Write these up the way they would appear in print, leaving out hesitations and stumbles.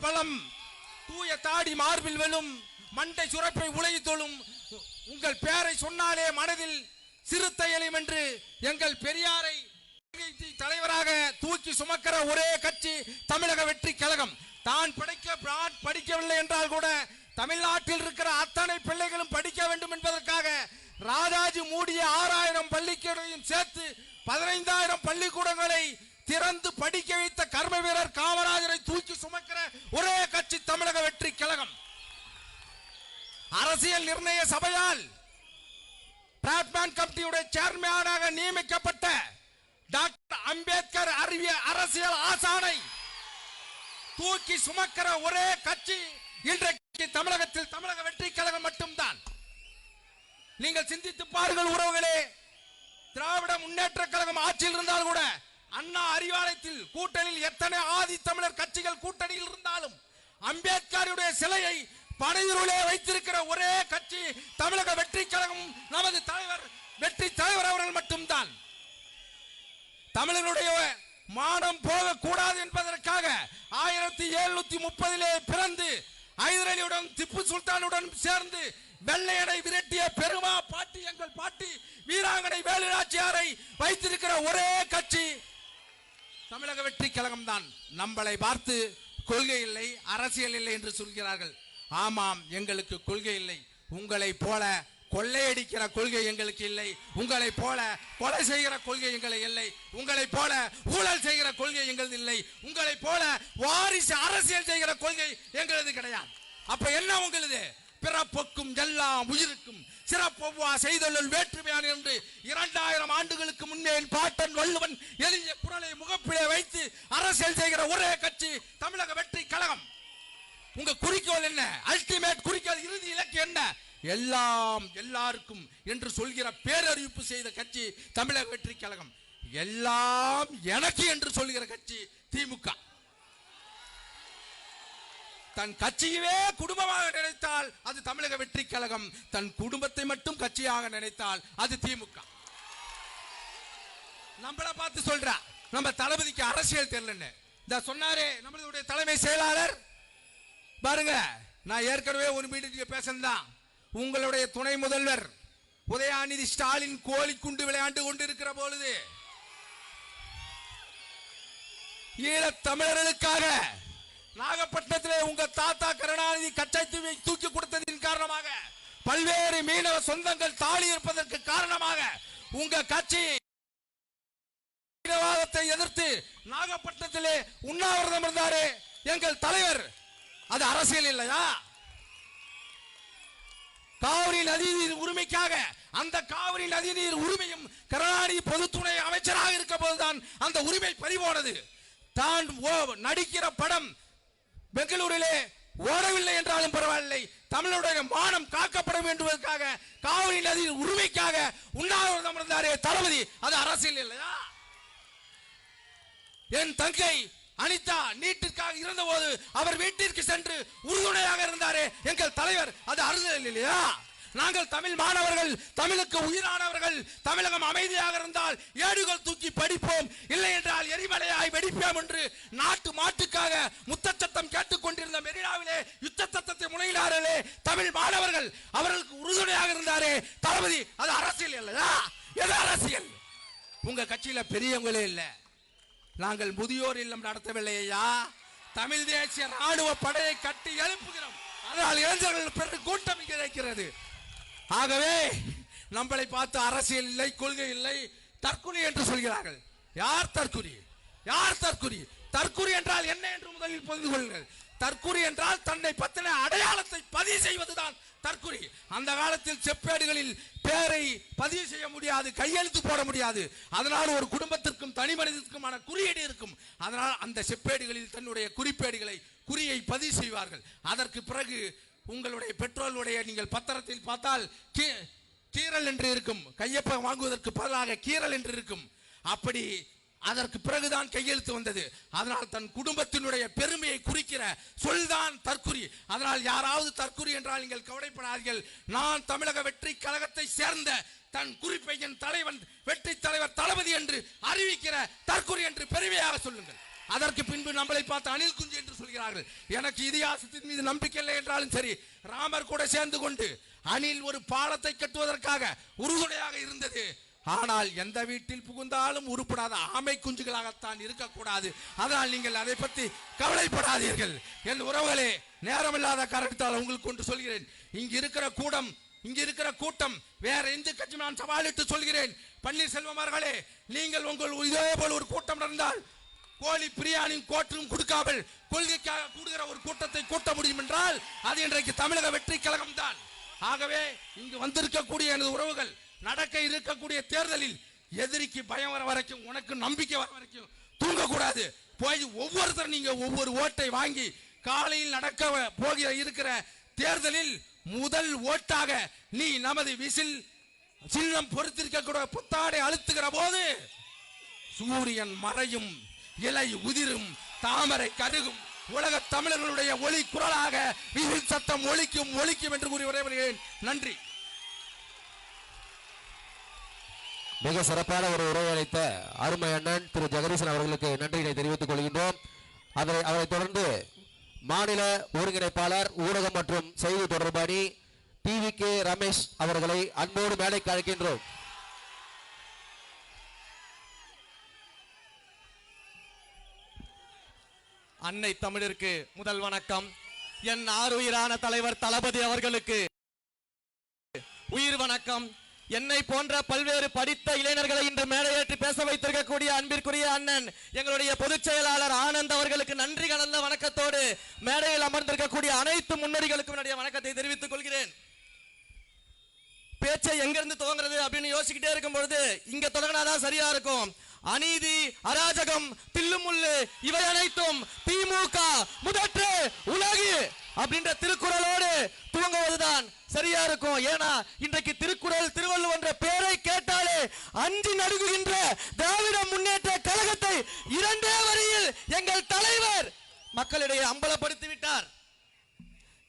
பழம் தூய தாடி மார்பில் வெல்லும் மண்டை சுரப்பை உலகி தொழும் உங்கள் பெயரை சொன்னாலே மனதில் சிறுத்தை எலிம் என்று எங்கள் பெரியாரை தலைவராக தூக்கி சுமக்கிற ஒரே கட்சி தமிழக வெற்றி கழகம். தான் படிக்கவில்லை என்றால் கூட தமிழ்நாட்டில் இருக்கிற அத்தனை பிள்ளைகளும் படிக்க வேண்டும் என்பதற்காக ராஜாஜி மூடிய 6000 பள்ளிக்கூடங்களையும் சேர்த்து 15000 பள்ளிக்கூடங்களை திறந்து படிக்க வைத்த கர்ம வீரர் காமராஜரை தூக்கி சுமக்கிற ஒரே கட்சி தமிழக வெற்றி கழகம். அரசியல் நிர்ணய சபையால் பிராட்மேன் கமிட்டியுடைய சேர்மனாக நியமிக்கப்பட்ட டாக்டர் அம்பேத்கர் அரசியல் ஆசானை தூக்கி சுமக்கிற ஒரே கட்சி இன்றைக்கு தமிழகத்தில் தமிழக வெற்றி கழகம் மட்டும்தான். நீங்கள் சிந்தித்து பாருங்கள் உறவுகளே, திராவிட முன்னேற்ற கழகம் ஆட்சியில் இருந்தால் கூட அண்ணா அறிவாலயத்தில் கூட்டணியில் எத்தனை ஆதி தமிழர் கட்சிகள் கூட்டணியில் இருந்தாலும் அம்பேத்கருடைய சிலையை பனையூரிலே வைத்திருக்கிற ஒரே கட்சி தமிழக வெற்றி கழகம் நமது தலைவர் வெற்றி தலைவர் அவர்கள் மட்டும்தான். தமிழர்களுடைய மானம் போகக்கூடாது என்பதற்காக 1730 பிறந்து ஹைதராலியுடன் திப்பு சுல்தானுடன் சேர்ந்து வெள்ளையனை விரட்டிய பெருமா பாட்டி எங்கள் பாட்டி வீராங்கனை வேலுநாச்சியாரை வைத்திருக்கிற ஒரே கட்சி தமிழக வெற்றி கழகம் தான். நம்மளை பார்த்து கொள்கை இல்லை அரசியல் இல்லை என்று சொல்கிறார்கள். ஆமாம், எங்களுக்கு கொள்கை இல்லை. உங்களை போல கொள்ளையடிக்கிற கொள்கை எங்களுக்கு இல்லை. உங்களை போல கொலை செய்கிற கொள்கை எங்களுக்கு இல்லை. உங்களை போல ஊழல் செய்கிற கொள்கை எங்களது இல்லை. உங்களை போல வாரிசு அரசியல் செய்கிற கொள்கை எங்களது கிடையாது. அப்ப என்ன உங்களது? பிறப்புக்கும் எல்லாம் உயிருக்கும் சிறப்பொவ்வா செய்தொழில் வேற்றுமையான என்று 2000 ஆண்டுகளுக்கு முன்னே பாட்டன் வள்ளுவன் எளிய குரலை முகப்பிலே வைத்து அரசியல் செய்கிற ஒரே கட்சி தமிழக வெற்றி கழகம். உங்க குறிக்கோள் என்ன? அல்டிமேட் குறிக்கோள், இறுதி இலக்கு என்ன? எல்லாம் எல்லாருக்கும் என்று சொல்கிற பேரறிவிப்பு செய்த கட்சி தமிழக வெற்றி கழகம். எல்லாம் எனக்கு என்று சொல்கிற கட்சி திமுக. தன் கட்சியவே குடும்பமாக நினைத்தால் அது தமிழக வெற்றி கழகம். தன் குடும்பத்தை மட்டும் கட்சியாக நினைத்தால் அது திமுக. நம்மள பார்த்து சொல்ற நம்ம தளபதிக்கு அரசியல் தெரியலன்னு இந்த சொன்னாரே நம்மளுடைய தலைமை செயலாளர். பாருங்க, நான் ஏற்கனவே ஒரு மீட்டிங் பேசந்தான். உங்களுடைய துணை முதல்வர் உதயநிதி ஸ்டாலின் கோழி குண்டு விளையாண்டு கொண்டிருக்கிற பொழுது ஈழத் தமிழர்களுக்காக நாகப்பட்டினத்திலே உங்க தாத்தா கருணாநிதி கச்சை தூக்கி கொடுத்ததின் காரணமாக பல்வேறு மீனவ சொந்தங்கள் தாலி இருப்பதற்கு காரணமாக உங்க கட்சி மீனவாதத்தை எதிர்த்து நாகப்பட்டினத்திலே உண்ணாவிரதம் இருந்தாரே எங்கள் தலைவர். அது அரசியல் இல்லையா? காவிரி நதிநீர் உரிமைக்காக அந்த காவிரி நதிநீர் உரிமையும் கருணாநிதி பொதுத்துறை அமைச்சராக இருக்க போதுதான் அந்த உரிமை பறிபோனது. தான் நடிக்கிற படம் பெங்களூரிலே ஓடவில்லை என்றாலும் பரவாயில்லை, தமிழுடைய மானம் காக்கப்பட வேண்டுவதற்காக காவிரி நதியின் உரிமைக்காக உண்ணாவிரதம் இருந்தாரே தளபதி. அது அரசியல் இல்லையா? என் தங்கை அனிதா நீட்டிற்காக இருந்த போது அவர் வீட்டிற்கு சென்று உறுதுணையாக இருந்தாரே எங்கள் தலைவர். அது அரசியல் இல்லையா? நாங்கள் தமிழ் மாணவர்கள், தமிழுக்கு உயிரானவர்கள், தமிழகம் அமைதியாக இருந்தால் ஏடுகள் தூக்கி படிப்போம், இல்லை என்றால் எரிமலையாய் வெடிப்போம் என்று நாட்டு மாட்டுக்காக முத்த சத்தம் கேட்டுக் கொண்டிருந்த மெரினாவிலே யுத்த சத்தத்தை முனையினார்களே தமிழ் மாணவர்கள், அவர்களுக்கு உறுதுணையாக இருந்தாரே தளபதி. அது அரசியல் இல்லையா? எது அரசியல்? உங்க கட்சியில பெரியவங்களே இல்ல. நாங்கள் முதியோர் இல்லம் நடத்தவில்லையா? தமிழ் தேசிய ராணுவ படையை கட்டி எழுப்புகிறோம். அதனால் இளைஞர்கள் பெரு கூட்டம் கிடைக்கிறது. ஆகவே நம்மளை பார்த்து அரசியல் இல்லை, கொள்கை இல்லை, தற்குறி என்று சொல்கிறார்கள். யார் தற்குறி? யார் தற்குறி? தற்குறி என்றால் என்ன என்று முதலில் புரிந்து கொள்ளுங்கள். தற்குறி என்றால் தன்னை பற்றின அடையாளத்தை பதிவு செய்வதுதான் தற்குறி. அந்த காலத்தில் செப்பேடுகளில் பேரை பதிவு செய்ய முடியாது, கையெழுத்து போட முடியாது. அதனால் ஒரு குடும்பத்திற்கும் தனி மனிதனுக்குமான குறியீடு இருக்கும். அதனால் அந்த செப்பேடுகளில் தன்னுடைய குறிப்பேடுகளை குறியை பதிவு செய்வார்கள். அதற்கு பிறகு உங்களுடைய பெற்றோருடைய நீங்கள் பத்திரத்தில் பார்த்தால் கீரல் என்று இருக்கும். கையொப்பம் வாங்குவதற்கு பதிலாக கீரல் என்று இருக்கும். அப்படி அதற்கு பிறகுதான் கையெழுத்து வந்தது. அதனால் தன் குடும்பத்தினுடைய பெருமையை குறிக்கிற சொல்தான் தற்குறி. அதனால் யாராவது தற்குறி என்றால் நீங்கள் கவலைப்படாதீர்கள். நான் தமிழக வெற்றி கழகத்தை சேர்ந்த தன் குறிப்பை என் தலைவன் வெற்றி தலைவர் தளபதி என்று அறிவிக்கிற தற்குறி என்று பெருமையாக சொல்லுங்கள். அதற்கு பின்பு நம்மளை பார்த்து அணில் குஞ்சு என்று சொல்கிறார்கள். எனக்கு இதிகாசத்தின் மீது நம்பிக்கை இல்லை என்றாலும் சரி, ராமர் கூட சேர்ந்து கொண்டு அணில் ஒரு பாலத்தை கட்டுவதற்காக உறுதுணையாக இருந்தது. ஆனால் எந்த வீட்டில் புகுந்தாலும் உருப்படாத ஆமை குஞ்சுகளாகத்தான் இருக்கக்கூடாது. அதனால் நீங்கள் அதை பற்றி கவலைப்படாதீர்கள். என் உறவுகளே, நேரமில்லாத காரணத்தால் உங்களுக்கு ஒன்று சொல்கிறேன். இங்கு இருக்கிற கூட்டம் வேற எந்த கட்சி நான் சவாலிட்டு சொல்கிறேன். பன்னீர்செல்வம் அவர்களே, நீங்கள் உங்கள் இதே போல் ஒரு கூட்டம் நடந்தால் கோழி பிரியாணியும் கோற்றும் கொடுக்காமல் கொள்கைக்காக கூடுகிற ஒரு கூட்டத்தை கூட்ட முடியும் என்றால் அது இன்றைக்கு தமிழக வெற்றி கழகம் தான். ஆகவே இங்கு வந்திருக்கக்கூடிய எனது உறவுகள், நடக்க இருக்கக்கூடிய தேர்தலில் எதிரிக்கு பயம் வர வரைக்கும், உனக்கு நம்பிக்கை வர வரைக்கும் தூங்கக்கூடாது. போய் ஒவ்வொருத்தரும் நீங்க ஒவ்வொரு ஓட்டை வாங்கி காலையில் நடக்க இருக்கிற தேர்தலில் முதல் ஓட்டாக நீ நமது விசில் சின்னம் பொறுத்திருக்க புத்தாடை அழுத்துகிற போது சூரியன் மறையும், இலை உதிரும், தாமரை கருகும், உலக தமிழர்களுடைய ஒளி குரலாக விசில் சத்தம் ஒலிக்கும் என்று கூறி விடைபெறுகிறேன். நன்றி. மிக சிறப்பான ஒரு உரையை அளித்த அருமை அண்ணன் திரு ஜெகதீசன் அவர்களுக்கு நன்றியை தெரிவித்துக் கொள்கின்றோம். அவரை தொடர்ந்து மாநில ஒருங்கிணைப்பாளர் ஊடகம் மற்றும் செய்தி தொடர்பாளி TVK ரமேஷ் அவர்களை அன்போடு மேடைக்கு அழைக்கின்றோம். அன்னை தமிழருக்கு முதல் வணக்கம். என் ஆருயிரான தலைவர் தளபதி அவர்களுக்கு உயிர் வணக்கம். என்னை போன்ற பல்வேறு படித்த இளைஞர்களை இன்று மேடையேற்றி பேச வைத்திருக்கக்கூடிய அன்பிற்குரிய அண்ணன் எங்களுடைய பொதுச் செயலாளர் ஆனந்த் அவர்களுக்கு நன்றி கலந்த வணக்கத்தோடு மேடையில் அமர்ந்திருக்கக்கூடிய அனைத்து முன்னோடிகளுக்கும் என்னுடைய வணக்கத்தை தெரிவித்துக் கொள்கிறேன். பேச்சை எங்கிருந்து துவங்குறது அப்படின்னு யோசிக்கிட்டே இருக்கும் பொழுது இங்க தொடங்கினாதான் சரியா இருக்கும். அநீதி, அராஜகம், தில்லுமுள்ளு இவை அனைத்தும் திமுக முதற்று உலகு அப்படின்ற திருக்குறளோடு துவங்குவதுதான் சரியா இருக்கும். ஏன்னா இன்றைக்கு திருக்குறள் திருவள்ளுவர் என்ற பெயரை கேட்டாலே அஞ்சு நடுங்குகின்ற திராவிட முன்னேற்ற கழகத்தை இரண்டே வரியில் எங்கள் தலைவர் மக்களிடையே அம்பலப்படுத்தி விட்டார்.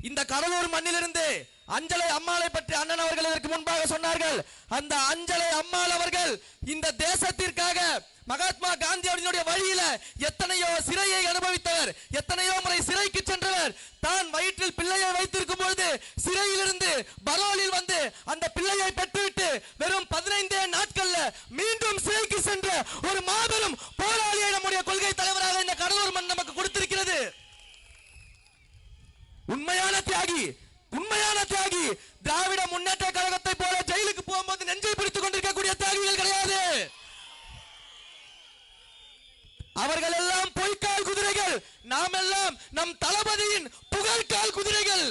இந்த கடலூர் மண்ணிலிருந்து அஞ்சலை அம்மாளை பற்றி அண்ணன் அவர்கள் இதற்கு முன்பாக சொன்னார்கள். அந்த அஞ்சலை அம்மாள் அவர்கள் இந்த தேசத்திற்காக மகாத்மா காந்தி அவர்களுடைய வழியில எத்தனையோ சிறையை அனுபவித்தவர், எத்தனையோ முறை சிறைக்கு சென்றவர். தான் வயிற்றில் பிள்ளையை வைத்திருக்கும் பொழுது சிறையிலிருந்து பரோலில் வந்து அந்த பிள்ளையை பெற்றுவிட்டு வெறும் 15 நாட்கள்ல மீண்டும் சிறைக்கு சென்ற ஒரு மாபெரும் போராளியை நம்முடைய கொள்கை தலைவராக இந்த கடலூர் மண் நமக்கு கொடுத்திருக்கிறது. உண்மையான தியாகி திராவிட முன்னேற்ற கழகத்தை போல ஜெயிலுக்கு போகும்போது நெஞ்சை பிடித்துக் கொண்டிருக்கக்கூடிய தியாகிகள் கிடையாது. அவர்கள் எல்லாம் பொய்க்கால் குதிரைகள், நாம் எல்லாம் நம் தளபதியின் புகழ்கால் குதிரைகள்.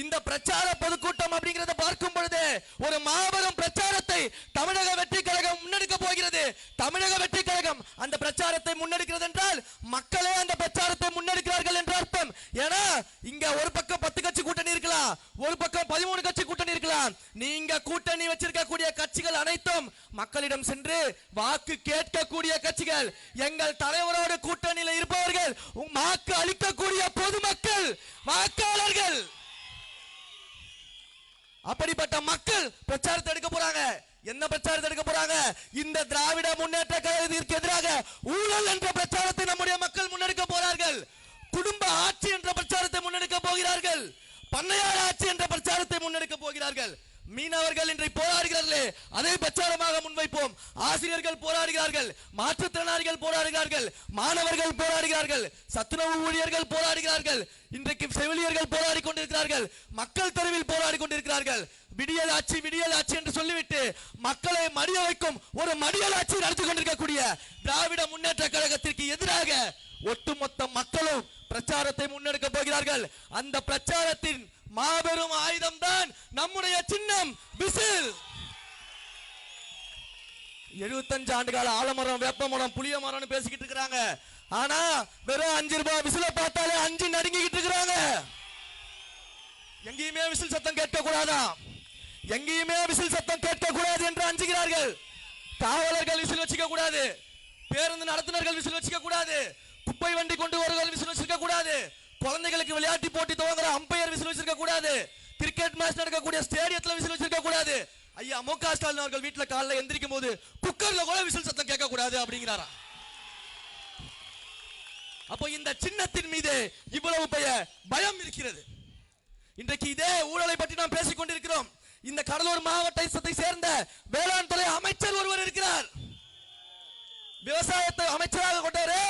இந்த பிரச்சார பொதுக்கூட்டம் அப்படிங்கறத பார்க்கும் பொழுது ஒரு மாபெரும் பிரச்சாரத்தை தமிழக வெற்றி கழகம் முன்னெடுக்க போகிறது. தமிழக வெற்றி கழகம் அந்த பிரச்சாரத்தை முன்னெடுக்கிறது என்றால் மக்களே அந்த பிரச்சாரத்தை முன்னெடுக்கிறார்கள் என்று அர்த்தம். ஏன்னா இங்க ஒரு பக்கம் 10 கட்சி கூட்டணி இருக்கலாம், ஒரு பக்கம் 13 கட்சி கூட்டணி இருக்கலாம். நீங்க கூட்டணி வச்சிருக்கக்கூடிய கட்சிகள் அனைத்தும் மக்களிடம் சென்று வாக்கு கேட்கக்கூடிய கட்சிகள். எங்கள் தலைவரோடு கூட்டணியில் இருப்பவர்கள் வாக்கு அளிக்கக்கூடிய பொதுமக்கள், வாக்காளர்கள். அப்படிப்பட்ட மக்கள் பிரச்சாரத்தை எடுக்க போறாங்க. என்ன பிரச்சாரத்தை எடுக்க போறாங்க? இந்த திராவிட முன்னேற்ற கழகத்திற்கு எதிராக ஊழல் என்ற பிரச்சாரத்தை நம்முடைய மக்கள் முன்னெடுக்க போறார்கள். குடும்ப ஆட்சி என்ற பிரச்சாரத்தை முன்னெடுக்க போகிறார்கள். பண்ணையார் ஆட்சி என்ற பிரச்சாரத்தை முன்னெடுக்க போகிறார்கள். மீனவர்கள் இன்றை போராடுகிறார்களே, அதை பிரச்சாரமாக முன்வைப்போம். ஆசிரியர்கள் போராடுகிறார்கள், மாற்றுத்திறனாளிகள் போராடுகிறார்கள், மாணவர்கள் போராடுகிறார்கள், சத்துணவு ஊழியர்கள் போராடுகிறார்கள், இன்றைக்கு செவிலியர்கள் போராடி கொண்டிருக்கிறார்கள், மக்கள் தெருவில் போராடி கொண்டிருக்கிறார்கள். விடியல் ஆட்சி என்று சொல்லிவிட்டு மக்களை மடிய வைக்கும் ஒரு மடியல் ஆட்சி நடத்தி கொண்டிருக்கக்கூடிய திராவிட முன்னேற்ற கழகத்திற்கு எதிராக ஒட்டுமொத்த மக்களும் பிரச்சாரத்தை முன்னெடுக்க போகிறார்கள். அந்த பிரச்சாரத்தின் மாபெரும் ஆயுதம் தான் நம்முடைய சின்னம் விசில். 75 ஆண்டுகால ஆலமரம், வேப்பமரம், புளிய மரம்னு பேசிக்கிட்டு இருக்காங்க. ஆனா வெறும் 5 ரூபாய் விசில பார்த்தாலே 5 நடுங்கிட்டு இருக்காங்க. எங்கேயுமே விசில் சத்தம் கேட்க கூடாதா? எங்கேயுமே விசில் சத்தம் கேட்க கூடாது என்று அஞ்சுகிறார்கள். காவலர்கள் விசில் வச்சுக்க கூடாது, பேருந்து நடத்துனர்கள் விசில் வச்சுக்க கூடாது, குப்பை வண்டி கொண்டு வருவர்கள் விசில் வச்சிருக்க கூடாது, குழந்தைகளுக்கு விளையாட்டு போட்டி துவங்குற அம்பையர் விசில் வச்சிருக்க கூடாது, கிரிக்கெட் மேட்ச் நடக்கக்கூடிய ஸ்டேடியத்துல விசில் வச்சிருக்க கூடாது. ஐயா மு க ஸ்டாலின் அவர்கள் வீட்டுல காலைல எந்திரிக்கும் போது குக்கர்ல கூட விசில் சத்தம் கேட்க கூடாது அப்படிங்கிறாரா? அப்போ இந்த சின்னத்தின் மீது இவ்வளவு பயம் இருக்கிறது. இன்றைக்கு இதே ஊழலை பற்றி நாம் பேசிக் கொண்டிருக்கிறோம். இந்த கடலூர் மாவட்டத்தை சேர்ந்த வேளாண் துறை அமைச்சர் ஒருவர் இருக்கிறார். விவசாயத்தை அமைச்சராக கொண்டாரு.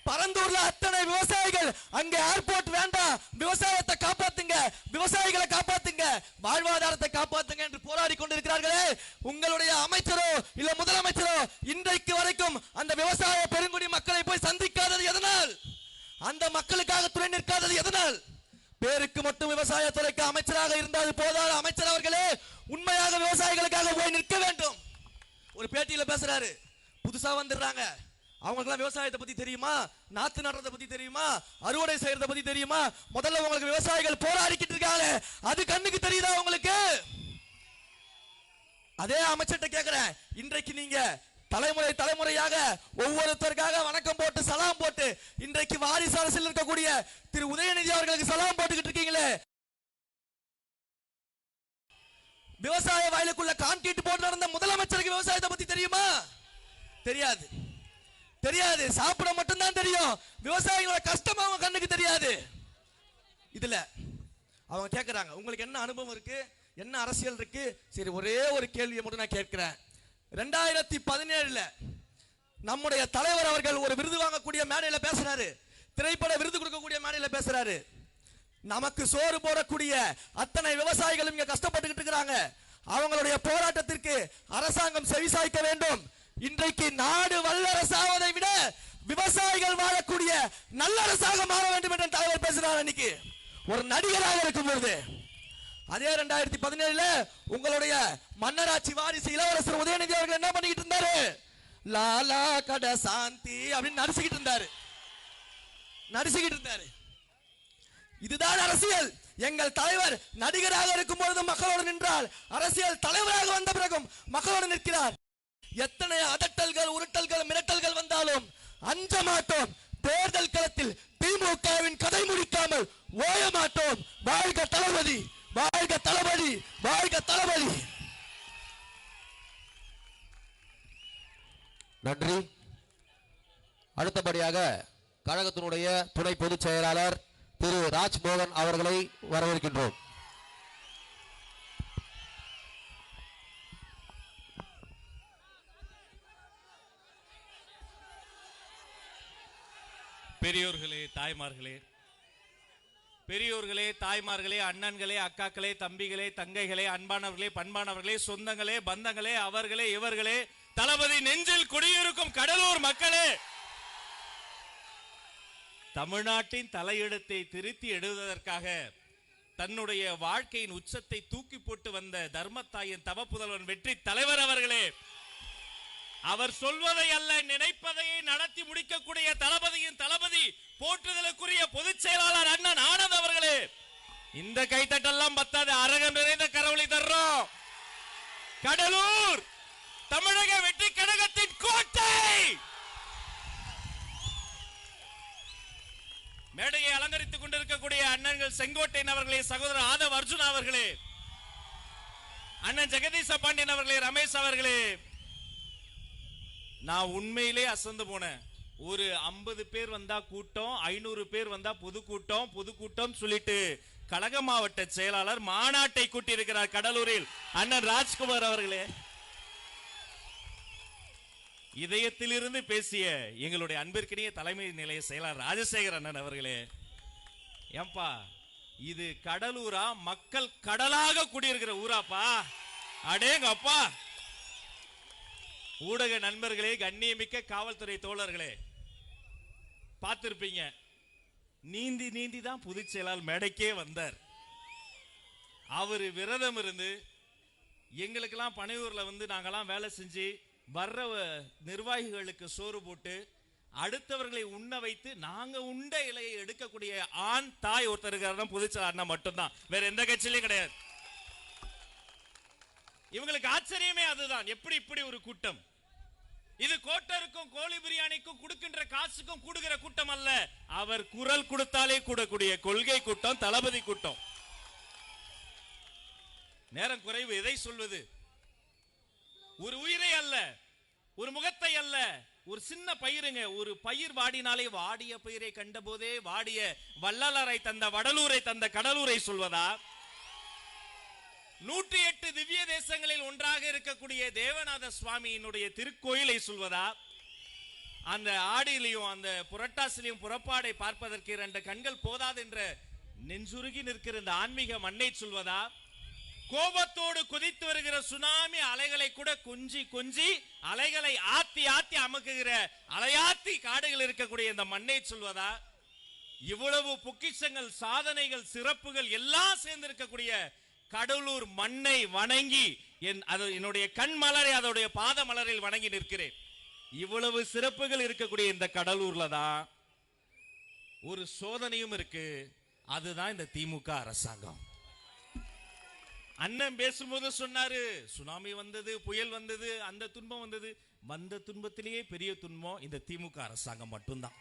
பரந்தூர்ல அத்தனை விவசாயிகள் அங்க ஏர்போர்ட் வேண்டாம், விவசாயத்தை காப்பாத்துங்க, விவசாயிகளை காப்பாத்துங்க, வாழ்வாதாரத்தை காப்பாத்துங்க என்று போராடி கொண்டிருக்கிறார்களே. உங்களுடைய அமைச்சரோ இல்ல முதலமைச்சரோ இன்றைக்கு வரைக்கும் அந்த விவசாய பெருங்குடி மக்களை போய் சந்திக்காதது எதனால்? அந்த மக்களுக்காக துணை நிற்காதது எதனால்? பேருக்கு மட்டும் விவசாய துறைக்கு அமைச்சராக இருந்தால் போதாது. அமைச்சர் அவர்களே, உண்மையாக விவசாயிகளுக்காக போய் நிற்க வேண்டும். ஒரு பேட்டியில பேசுறாரு, புதுசா வந்துடுறாங்க, அவங்களுக்குலாம் விவசாயத்தை பத்தி தெரியுமா, நாத்து நடுறதை பத்தி தெரியுமா, அறுவடை செய்யறதை பத்தி தெரியுமா? முதல்ல உங்களுக்கு விவசாயிகள் போராடிக்கிட்டு இருக்காங்க, அது கண்ணுக்கு தெரியுதா உங்களுக்கு? அதே அமைச்சர்கிட்ட கேட்கிறேன், இன்றைக்கு நீங்க தலைமுறையாக ஒவ்வொருத்தருக்காக வணக்கம் போட்டு சலாம் போட்டு இன்றைக்கு வாரிசு அரசில் இருக்கக்கூடிய திரு உதயநிதி அவர்களுக்கு சலாம் போட்டுக்கிட்டு இருக்கீங்களே, விவசாய வயலுக்குள்ள கான்கிரீட் போட்டு நடந்த முதலமைச்சருக்கு விவசாயத்தை பத்தி தெரியுமா? தெரியாது. தெரியாது. சாப்பிட மட்டும்தான் தெரியும். விவசாயிகளோட கஷ்டம் அவங்க கண்ணுக்கு தெரியாது. இதுல அவங்க கேட்கிறாங்க, உங்களுக்கு என்ன அனுபவம் இருக்கு, என்ன அரசியல் இருக்கு? சரி, ஒரே ஒரு கேள்வியை மட்டும் நான் கேட்கிறேன். 2017 நம்முடைய தலைவர் அவர்கள் ஒரு விருது வாங்கக்கூடிய மேடையில பேசுறாரு, திரைப்பட விருது கொடுக்கக்கூடிய மேடையில பேசுறாரு. நமக்கு சோறு போடக்கூடிய அத்தனை விவசாயிகளும் இங்க கஷ்டப்பட்டுக்கிட்டு இருக்கிறாங்க, அவங்களுடைய போராட்டத்திற்கு அரசாங்கம் செவிசாய்க்க வேண்டும். இன்றைக்கு நாடு வல்லரசாவதை விட விவசாயிகள் வாழக்கூடிய நல்லரசாக மாற வேண்டும் என்று தலைவர் பேசுறார். அன்னைக்கு ஒரு நடிகராக இருக்கும் பொழுது, அதே 2017 உங்களுடைய மன்னராட்சி வாரிசு இளவரசர் உதயநிதி அவர்கள் என்ன பண்ணிக்கிட்டு இருந்தாரு? லாலா கட சாந்தி அப்படின்னு நடிச்சுக்கிட்டு இருந்தாரு. இதுதான் அரசியல். எங்கள் தலைவர் நடிகராக இருக்கும் பொழுது மக்களோடு நின்றால், அரசியல் தலைவராக வந்த பிறகும் மக்களோடு நிற்கிறார். எத்தனை அதட்டல்கள், உருட்டல்கள், மிரட்டல்கள் வந்தாலும் அஞ்ச மாட்டோம். தேர்தல் களத்தில் திமுகவின் கதை முடிக்காமல் ஓய மாட்டோம். வாழ்க தளபதி, வாழ்க தளபதி, வாழ்க தளபதி. நன்றி. அடுத்தபடியாக கழகத்தினுடைய துணை பொதுச் செயலாளர் திரு ராஜ்மோகன் அவர்களை வரவேற்கின்றோம். பெரியோர்களே, தாய்மார்களே, அண்ணன்களே, அக்காக்களே, தம்பிகளே, தங்கைகளே, அன்பானவர்களே, பண்பானவர்களே, சொந்தங்களே, பந்தங்களே, அவர்களே, இவர்களே, தளபதி நெஞ்சில் குடியிருக்கும் கடலூர் மக்களே, தமிழ்நாட்டின் தலையெழுத்தை திருத்தி எழுதுவதற்காக தன்னுடைய வாழ்க்கையின் உச்சத்தை தூக்கி போட்டு வந்த தர்மத்தாயின் தவ புதல்வன் வெற்றி தலைவர் அவர்களே, அவர் சொல்வதை அல்ல நினைப்பதையே நடத்தி முடிக்கக்கூடிய தளபதியின் தளபதி போற்றுதலுக்குரிய பொதுச் செயலாளர் அண்ணன் ஆனந்த் அவர்களே, இந்த கைத்தட்டெல்லாம் பத்தாது, அரகம் நிறைந்த கரவொலி தர்றோம். கடலூர் தமிழக வெற்றி கழகத்தின் கோட்டை. மேடையை அலங்கரித்துக் கொண்டிருக்கக்கூடிய அண்ணன்கள் செங்கோட்டையன் அவர்களே, சகோதரர் ஆதவ் அர்ஜுன் அவர்களே, அண்ணன் ஜெகதீச பாண்டியன் அவர்களே, ரமேஷ் அவர்களே, நான் உண்மையிலே அசந்து போனேன். ஒரு 50 பேர் வந்தா கூட்டம், 500 பேர் வந்தா பொதுக்கூட்டம் சொல்லிட்டு கழக மாவட்ட செயலாளர் மாநாட்டை கூட்டி இருக்கிறார் கடலூரில் அண்ணன் ராஜ்குமார் அவர்களே. இதயத்திலிருந்து பேசிய எங்களுடைய அன்பிற்கினிய தலைமை நிலைய செயலாளர் ராஜசேகர் அண்ணன் அவர்களே, ஏன்பா இது கடலூரா, மக்கள் கடலாக கூடியிருக்கிற ஊராப்பா, அடேங்கப்பா. ஊடக நண்பர்களே, கண்ணியமிக்க காவல்துறை தோழர்களே, பார்த்திருப்பீங்க, நீந்தி தான் பொதுச் செயலாளர் மேடைக்கே வந்தார். அவரு விரதம் இருந்து எங்களுக்கெல்லாம் பனையூர்ல வந்து நாங்கெல்லாம் வேலை செஞ்சு வர்ற நிர்வாகிகளுக்கு சோறு போட்டு அடுத்தவர்களை உண்ண வைத்து நாங்க உண்ட இலையை எடுக்கக்கூடிய ஆண் தாய் ஒருத்தர் இருக்காருன்னா பொதுச் செயலாளர் மட்டும்தான், வேற எந்த கட்சியிலையும் கிடையாது. இவங்களுக்கு ஆச்சரியமே அதுதான். எப்படி இப்படி ஒரு கூட்டம்? இது கோட்டருக்கும் கோழி பிரியாணிக்கும் கொடுக்கின்ற காசுக்கும் கூடுகிற கூட்டம் அல்ல, அவர் குரல் கொடுத்தாலே கூடக்கூடிய கொள்கை கூட்டம், தளபதி கூட்டம். நேரம் குறைவு, எதை சொல்வது? ஒரு உயிரை அல்ல, ஒரு முகத்தை அல்ல, ஒரு சின்ன பயிருங்க, ஒரு பயிர் வாடினாலே வாடிய பயிரை கண்டபோதே வாடிய வள்ளலரை தந்த வடலூரை தந்த கடலூரை சொல்வதா? 108 திவ்ய தேசங்களில் ஒன்றாக இருக்கக்கூடிய தேவநாத சுவாமியினுடைய திருக்கோயிலை சொல்வதா? அந்த ஆடியிலையும் அந்த புரட்டாசிலையும் புறப்பாடை பார்ப்பதற்கு 2 கண்கள் போதாது என்ற நெஞ்சுருகி நிற்கிற இந்த ஆன்மீக மண்ணை சொல்வதா? கோபத்தோடு குதித்து வருகிற சுனாமி அலைகளை கூட கொஞ்சி கொஞ்சி அலைகளை ஆத்தி ஆத்தி அமுக்குகிற அலையாத்தி காடுகள் இருக்கக்கூடிய இந்த மண்ணை சொல்வதா? இவ்வளவு பொக்கிஷங்கள், சாதனைகள், சிறப்புகள் எல்லாம் சேர்ந்து இருக்கக்கூடிய கடலூர் மண்ணை வணங்கி என்னுடைய கண் மலரை அதோடைய பாத மலரில் வணங்கி நிற்கிறேன். இவ்வளவு சிறப்புகள் இருக்கக்கூடிய இந்த கடலூர்ல தான் ஒரு சோதனையும் இருக்கு. அதுதான் இந்த திமுக அரசாங்கம். அண்ணன் பேசும்போது சொன்னாரு, சுனாமி வந்தது, புயல் வந்தது, அந்த துன்பம் வந்தது. வந்த துன்பத்திலேயே பெரிய துன்பம் இந்த திமுக அரசாங்கம் மட்டும்தான்.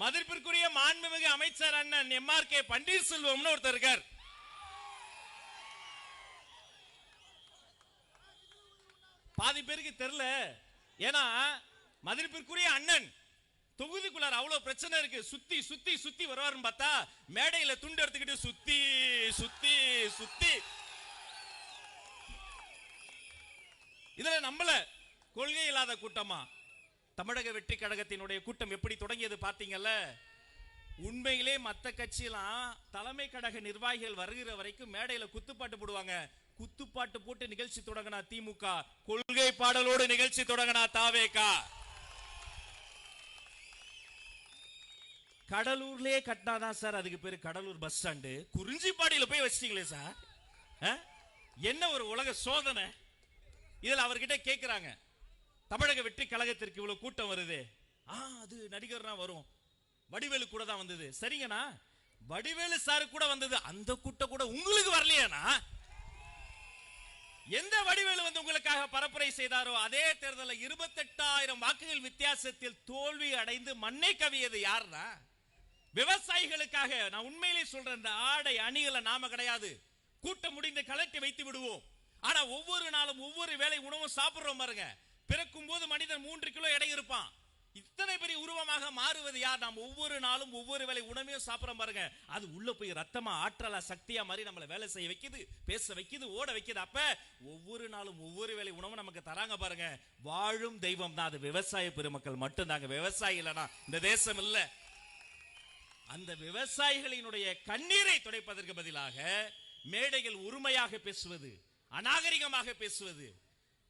மதிப்பிற்குரிய மாண்புமிகு அமைச்சர் அண்ணன் MRK பன்னீர்செல்வம்னு ஒருத்தர் இருக்கார். பாதி பேருக்கு தெரியல. ஏன்னா மதிப்பிற்குரிய அண்ணன் தொகுதிக்குள்ளார அவ்வளவு பிரச்சனை இருக்கு. சுத்தி சுத்தி சுத்தி வருவாருன்னு பார்த்தா மேடையில துண்டு எடுத்துக்கிட்டு சுத்தி சுத்தி சுத்தி. இதுல நம்மள கொள்கை இல்லாத கூட்டமா? தமிழக வெற்றி கழகத்தினுடைய கூட்டம் எப்படி தொடங்கியது பாத்தீங்கல்ல? உண்மையிலே மத்த கட்சியெல்லாம் தலைமை கழக நிர்வாகிகள் வருகிற வரைக்கும் மேடையில குத்துப்பாட்டு போடுவாங்க. குத்துப்பாட்டு போட்டு நிகழ்ச்சி தொடங்கினா திமுக, கொள்கை பாடலோடு நிகழ்ச்சி தொடங்கினா தாவேகா. கடலூர்லயே கட்டினாதான் சார் அதுக்கு பேரு கடலூர் பஸ் ஸ்டாண்டு. குறிஞ்சிப்பாடியில போய் வச்சிட்டீங்களே சார், என்ன ஒரு உலக சோதனை. இதுல அவர்கிட்ட கேட்கிறாங்க, தமிழக வெற்றி கழகத்திற்கு இவ்வளவு கூட்டம் வருது, அது நடிகர்னா வரும், வடிவேலு கூட தான் வந்தது. சரிங்கண்ணா, வடிவேலு சாரு கூட வந்தது, அந்த கூட்டம் கூட உங்களுக்கு வரலையானா? எந்த வடிவேலு வந்து உங்களுக்காக பரப்புரை செய்தாரோ அதே தேர்தலில் 28,000 வாக்குகள் வித்தியாசத்தில் தோல்வி அடைந்து மண்ணை கவியது யாருன்னா? விவசாயிகளுக்காக. நான் உண்மையிலே சொல்றேன், இந்த ஆடை அணிகளை நாம கிடையாது, கூட்டம் முடிந்து கலட்டி வைத்து விடுவோம். ஆனா ஒவ்வொரு நாளும் ஒவ்வொரு வேளை உணவும் சாப்பிடுறோம் பாருங்க. பிறக்கும் போது மனிதன் 3 கிலோ எடை இருப்பான். இத்தனை பெரிய உருவமாக மாறுவது யார்? நாம் ஒவ்வொரு நாளும் ஒவ்வொரு வேளை உணவையும் சாப்பிடுறோம் பாருங்க. அது உள்ள போய் ரத்தமா, ஆற்றலா, சக்தியா மாதிரி நம்மளை வேலை செய்ய வைக்குது, பேச வைக்குது, ஓட வைக்குது. அப்ப ஒவ்வொரு நாளும் ஒவ்வொரு வேளை உணவு நமக்கு தராங்க பாருங்க. வாழும் தெய்வம் தான் அது விவசாய பெருமக்கள் மட்டும்தாங்க. விவசாயி இல்லைனா இந்த தேசம் இல்ல. அந்த விவசாயிகளினுடைய கண்ணீரை துடைப்பதற்கு பதிலாக மேடைகள் உரிமையாக பேசுவது, அநாகரிகமாக பேசுவது,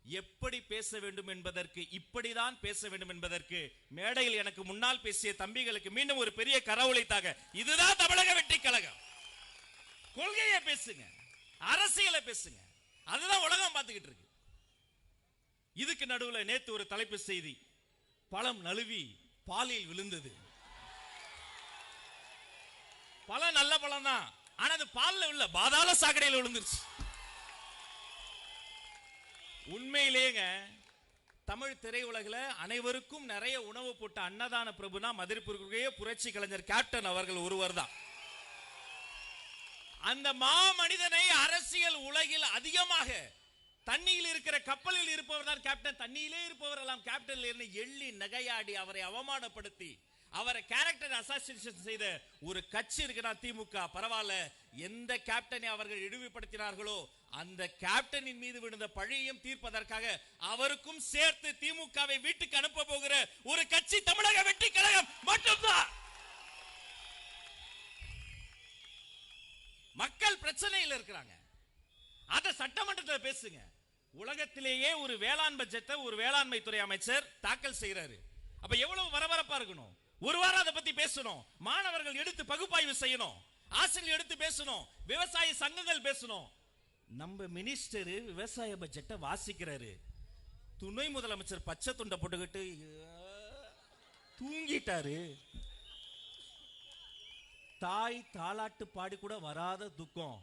எப்படி பேச வேண்டும் என்பதற்கு, இப்படிதான் பேச வேண்டும் என்பதற்கு மேடையில் எனக்கு முன்னால் பேசிய தம்பிகளுக்கு மீண்டும் ஒரு பெரிய கரவொலித்தாக, இதுதான் தமிழக வெற்றி கழகம். கொள்கையை பேசுங்க, அரசியலை பேசுங்க, அதுதான் உலகம் பார்த்துக்கிட்டு இருக்கு. இதுக்கு நடுவில் நேத்து ஒரு தலைப்பு செய்தி, பழம் நழுவி பாலில் விழுந்தது. பழம் நல்ல பழம் தான், ஆனா அது பால்ல இல்ல, பாதாள சாக்கடையில் விழுந்துருச்சு. உண்மையிலேங்க தமிழ் திரையுலகில் அனைவருக்கும் நிறைய உணவு போட்ட அன்னதான பிரபுனா மதிப்பிற்குரிய புரட்சி கலைஞர் கேப்டன் அவர்கள் ஒருவர் தான். அந்த மாமனிதனை அரசியல் உலகில் அதிகமாக தண்ணியில் இருக்கிற கப்பலில் இருப்பவர் தான் கேப்டன். தண்ணியிலே இருப்பவர் எல்லாம் கேப்டன் இருந்து எள்ளி நகையாடி அவரை அவமானப்படுத்தி அவரை கேரக்டர் அசாசினேஷன் செய்த ஒரு கட்சி இருக்குன்னா திமுக. பரவாயில்ல, எந்த கேப்டனை அவர்கள் இழிவுபடுத்தினார்களோ அந்த கேப்டனின் மீது விழுந்த பழியையும் தீர்ப்பதற்காக அவருக்கும் சேர்த்து திமுகவை வீட்டுக்கு அனுப்ப போகிற ஒரு கட்சி தமிழக வெற்றி கழகம் மட்டும்தான். மக்கள் பிரச்சனையில் இருக்கிறாங்க, அத சட்டமன்றத்தில் பேசுங்க. உலகத்திலேயே ஒரு வேளாண் பட்ஜெட்டை ஒரு வேளாண்மை துறை அமைச்சர் தாக்கல் செய்யறாரு. அப்ப எவ்வளவு பரபரப்பா இருக்கணும். ஒரு வாரம் அதை பத்தி பேசணும், மாணவர்கள் எடுத்து பகுப்பாய்வு செய்யணும், ஆசிரியர்கள் எடுத்து பேசணும், விவசாய சங்கங்கள் பேசணும். நம்ம மினிஸ்டர் விவசாய பட்ஜெட்டை வாசிக்கிறாரு, துணை முதலமைச்சர் பச்சை துண்டை போட்டுக்கிட்டு தூங்கிட்டாரு. தாய் தாலாட்டு பாடி கூட வராத துக்கம்